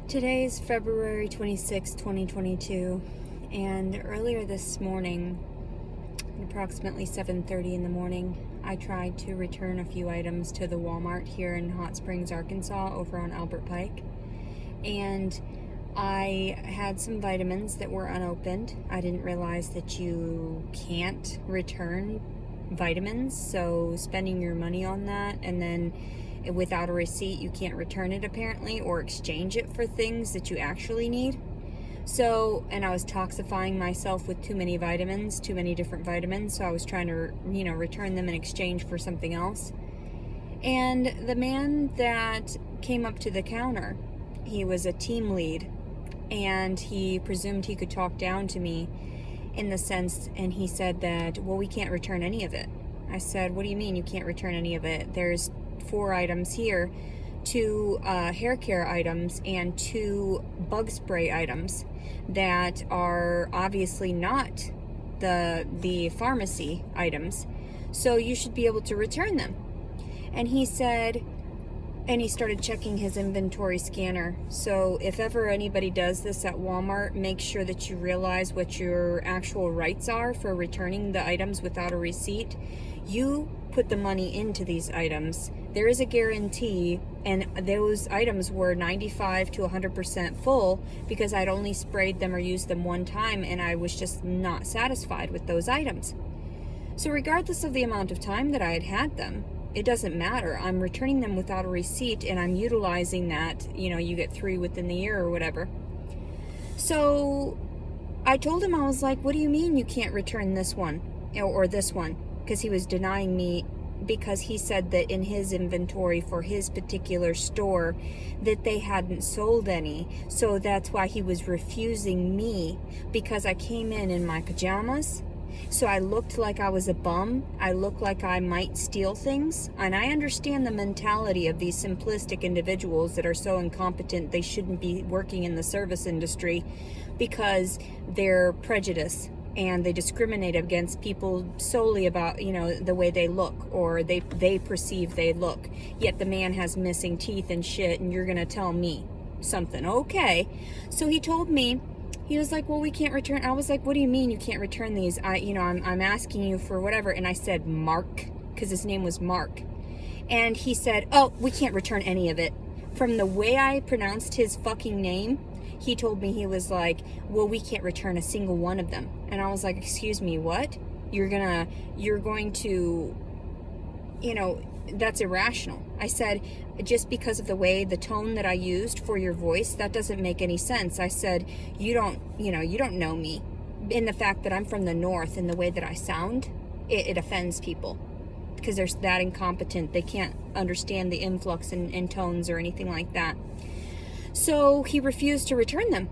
Today is February 26, 2022, and earlier this morning, at approximately 7:30 in the morning, I tried to return a few items to the Walmart here in Hot Springs, Arkansas, over on Albert Pike. And I had some vitamins that were unopened. I didn't realize that you can't return vitamins, so spending your money on that and then without a receipt, you can't return it apparently, or exchange it for things that you actually need. So, and I was toxifying myself with too many different vitamins, so I was trying to, return them in exchange for something else. And the man that came up to the counter, he was a team lead, and he presumed he could talk down to me in the sense, and he said that, well, we can't return any of it. I said, what do you mean you can't return any of it? There's 4 items here, 2 hair care items and 2 bug spray items that are obviously not the pharmacy items, so you should be able to return them. And he said, and he started checking his inventory scanner. So if ever anybody does this at Walmart, make sure that you realize what your actual rights are for returning the items without a receipt. You put the money into these items. There is a guarantee, and those items were 95 to 100% full because I'd only sprayed them or used them one time, and I was just not satisfied with those items. So regardless of the amount of time that I had had them, it doesn't matter. I'm returning them without a receipt, and I'm utilizing that, you get 3 within the year or whatever. So I told him, I was like, what do you mean you can't return this one or this one? Because he was denying me, because he said that in his inventory for his particular store that they hadn't sold any. So that's why he was refusing me, because I came in my pajamas. So I looked like I was a bum. I looked like I might steal things. And I understand the mentality of these simplistic individuals that are so incompetent they shouldn't be working in the service industry, because they're prejudiced and they discriminate against people solely about, the way they look, or they perceive they look. Yet the man has missing teeth and shit, and you're gonna tell me something. Okay. So he told me, he was like, well, we can't return. I was like, what do you mean you can't return these? I'm asking you for whatever. And I said, Mark, because his name was Mark. And he said, oh, we can't return any of it. From the way I pronounced his fucking name, he told me, he was like, well, we can't return a single one of them. And I was like, excuse me, what? You're going to, that's irrational. I said, just because of the tone that I used for your voice, that doesn't make any sense. I said, you don't know me. In the fact that I'm from the north, and the way that I sound, it offends people, because they're that incompetent. They can't understand the influx in tones or anything like that. So he refused to return them.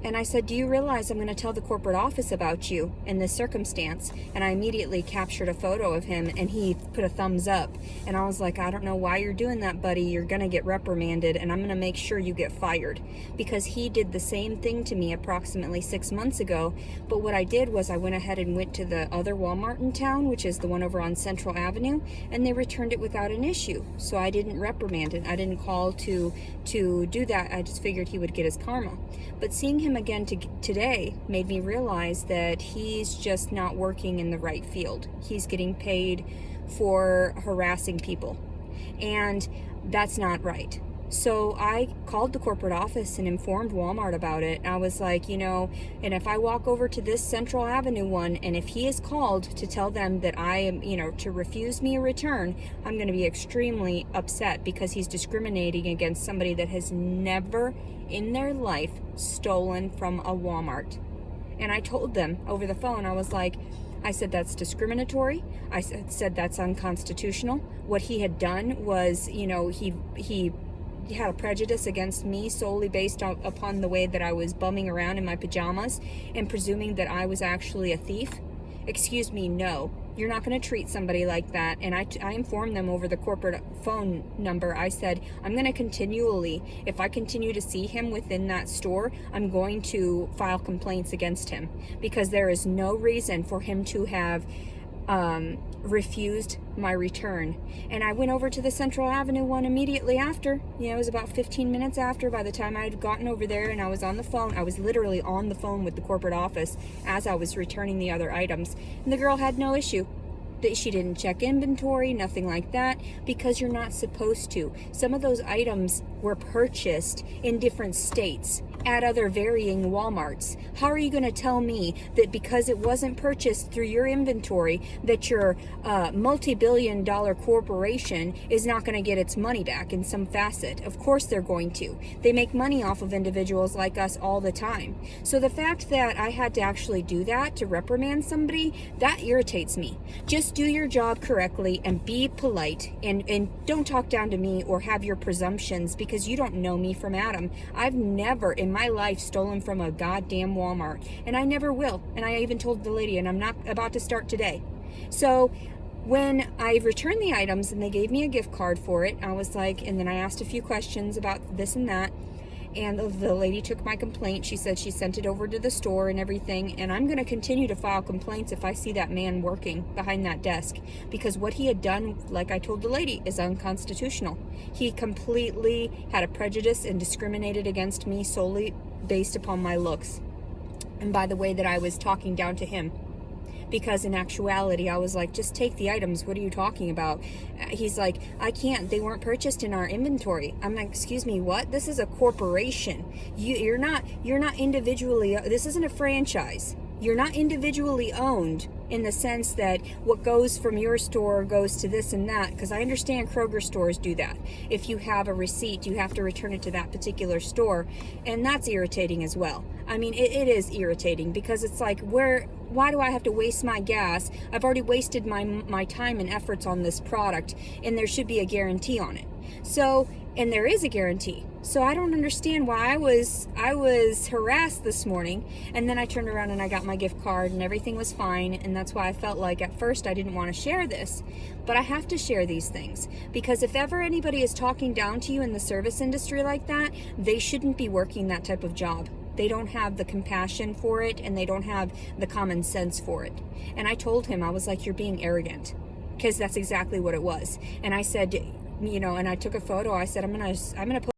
And I said, do you realize I'm going to tell the corporate office about you in this circumstance? And I immediately captured a photo of him, and he put a thumbs up. And I was like, I don't know why you're doing that, buddy. You're going to get reprimanded, and I'm going to make sure you get fired. Because he did the same thing to me approximately 6 months ago. But what I did was I went ahead and went to the other Walmart in town, which is the one over on Central Avenue, and they returned it without an issue. So I didn't reprimand it. I didn't call to do that. I just figured he would get his karma. But seeing him again today made me realize that he's just not working in the right field. He's getting paid for harassing people, and that's not right. So I called the corporate office and informed Walmart about it. I was like, and if I walk over to this Central Avenue one, and if he is called to tell them that I am, to refuse me a return, I'm going to be extremely upset, because he's discriminating against somebody that has never in their life stolen from a Walmart. And I told them over the phone, I said that's discriminatory. I said that's unconstitutional. What he had done was, he had a prejudice against me solely based upon the way that I was bumming around in my pajamas and presuming that I was actually a thief. Excuse me, no. You're not going to treat somebody like that. And I informed them over the corporate phone number. I said, I'm going to continually, if I continue to see him within that store, I'm going to file complaints against him, because there is no reason for him to have refused my return. And I went over to the Central Avenue one immediately after. You know, it was about 15 minutes after by the time I had gotten over there, and I was on the phone. I was literally on the phone with the corporate office as I was returning the other items. And the girl had no issue. She didn't check inventory, nothing like that, because you're not supposed to. Some of those items were purchased in different states at other varying Walmarts. How are you going to tell me that because it wasn't purchased through your inventory that your multi-billion-dollar corporation is not going to get its money back in some facet? Of course they're going to. They make money off of individuals like us all the time. So the fact that I had to actually do that to reprimand somebody, that irritates me. Just do your job correctly and be polite, and don't talk down to me or have your presumptions, because you don't know me from Adam. I've never in my life stolen from a goddamn Walmart, and I never will. And I even told the lady, and I'm not about to start today. So when I returned the items and they gave me a gift card for it, I was like, and then I asked a few questions about this and that, and the lady took my complaint. She said she sent it over to the store and everything, and I'm going to continue to file complaints if I see that man working behind that desk, because what he had done, like I told the lady, is unconstitutional. He completely had a prejudice and discriminated against me solely based upon my looks and by the way that I was talking down to him. Because in actuality, I was like, just take the items. What are you talking about? He's like, I can't. They weren't purchased in our inventory. I'm like, excuse me, what? This is a corporation. You're not individually. This isn't a franchise. You're not individually owned in the sense that what goes from your store goes to this and that, because I understand Kroger stores do that. If you have a receipt, you have to return it to that particular store, and that's irritating as well. I mean, it is irritating, because it's like, why do I have to waste my gas? I've already wasted my time and efforts on this product, and there should be a guarantee on it. So, and there is a guarantee. So I don't understand why I was harassed this morning, and then I turned around and I got my gift card and everything was fine, and that's why I felt like at first I didn't want to share this. But I have to share these things, because if ever anybody is talking down to you in the service industry like that, they shouldn't be working that type of job. They don't have the compassion for it, and they don't have the common sense for it. And I told him, I was like, you're being arrogant, because that's exactly what it was. And I said, you know, and I took a photo. I said, I'm gonna put